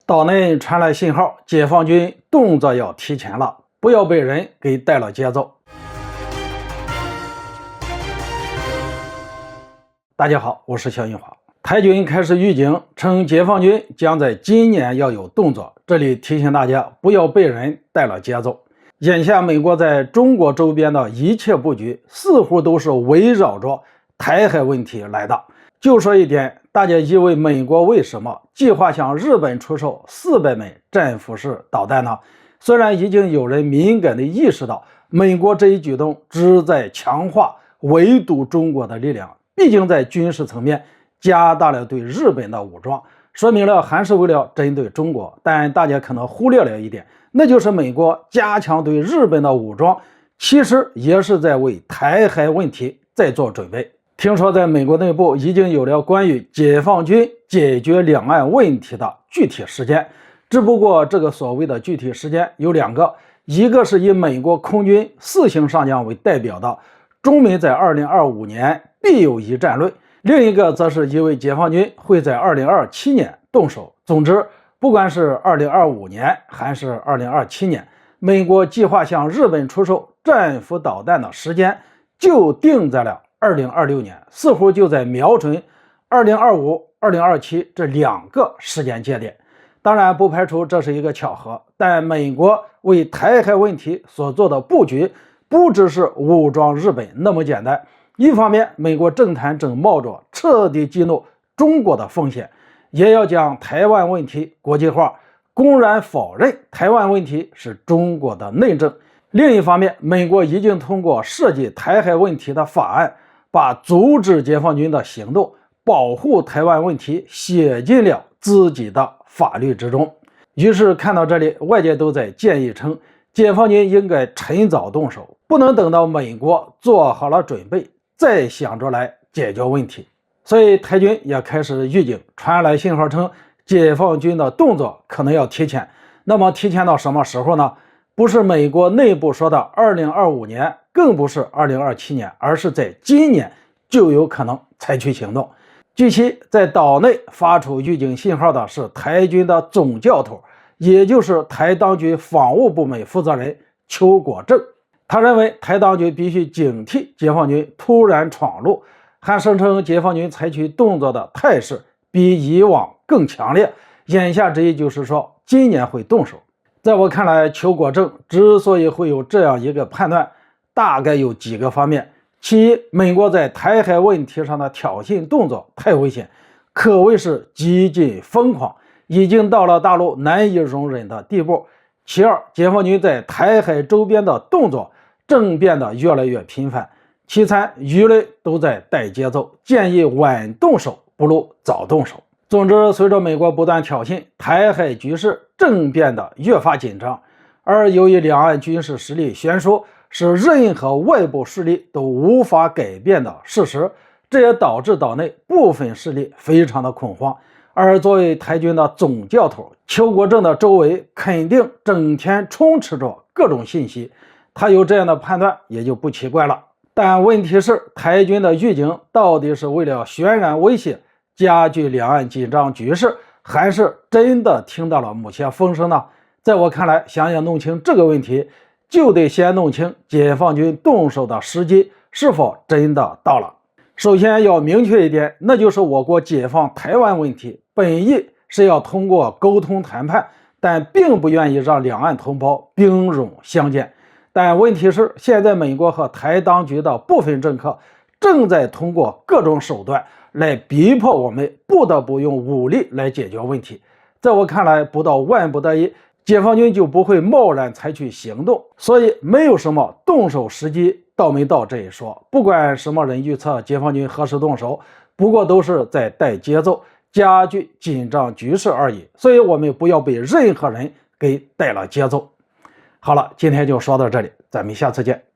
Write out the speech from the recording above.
岛内传来信号，解放军动作要提前了，不要被人给带了节奏。大家好，我是肖云华。台军开始预警，称解放军将在今年要有动作。这里提醒大家，不要被人带了节奏。眼下美国在中国周边的一切布局，似乎都是围绕着台海问题来的。就说一点，大家以为美国为什么计划向日本出售400枚战斧式导弹呢？虽然已经有人敏感地意识到，美国这一举动旨在强化围堵中国的力量，毕竟在军事层面加大了对日本的武装，说明了还是为了针对中国。但大家可能忽略了一点，那就是美国加强对日本的武装，其实也是在为台海问题在做准备。听说在美国内部已经有了关于解放军解决两岸问题的具体时间，只不过这个所谓的具体时间有两个，一个是以美国空军4星上将为代表的中美在2025年必有一战论，另一个则是因为解放军会在2027年动手。总之，不管是2025年还是2027年，美国计划向日本出售战斧导弹的时间就定在了2026年，似乎就在瞄准2025、2027这2个时间节点。当然不排除这是一个巧合，但美国为台海问题所做的布局不只是武装日本那么简单。一方面，美国政坛正冒着彻底激怒中国的风险，也要将台湾问题国际化，公然否认台湾问题是中国的内政。另一方面，美国已经通过设计台海问题的法案，把阻止解放军的行动、保护台湾问题写进了自己的法律之中。于是看到这里，外界都在建议称，解放军应该趁早动手，不能等到美国做好了准备再想着来解决问题。所以台军也开始预警，传来信号称解放军的动作可能要提前。那么提前到什么时候呢？不是美国内部说的2025年，更不是2027年，而是在今年就有可能采取行动。据悉，在岛内发出预警信号的是台军的总教头，也就是台当局防务部门负责人邱国正。他认为台当局必须警惕解放军突然闯入，还声称解放军采取动作的态势比以往更强烈，言下之意就是说今年会动手。在我看来，邱国正之所以会有这样一个判断，大概有几个方面。其一，美国在台海问题上的挑衅动作太危险，可谓是极尽疯狂，已经到了大陆难以容忍的地步。其二，解放军在台海周边的动作正变得越来越频繁。其三，舆论都在带节奏，建议晚动手不如早动手。总之，随着美国不断挑衅，台海局势正变得越发紧张。而由于两岸军事实力悬殊，是任何外部势力都无法改变的事实，这也导致岛内部分势力非常的恐慌。而作为台军的总教头，邱国正的周围肯定整天充斥着各种信息，他有这样的判断也就不奇怪了。但问题是，台军的预警到底是为了渲染威胁，加剧两岸紧张局势，还是真的听到了某些风声呢？在我看来，想要弄清这个问题，就得先弄清解放军动手的时机是否真的到了。首先要明确一点，那就是我国解放台湾问题本意是要通过沟通谈判，但并不愿意让两岸同胞兵戎相见。但问题是，现在美国和台当局的部分政客正在通过各种手段来逼迫我们不得不用武力来解决问题。在我看来，不到万不得已，解放军就不会贸然采取行动，所以没有什么动手时机到没到这一说。不管什么人预测解放军何时动手，不过都是在带节奏，加剧紧张局势而已。所以我们不要被任何人给带了节奏。好了，今天就说到这里，咱们下次见。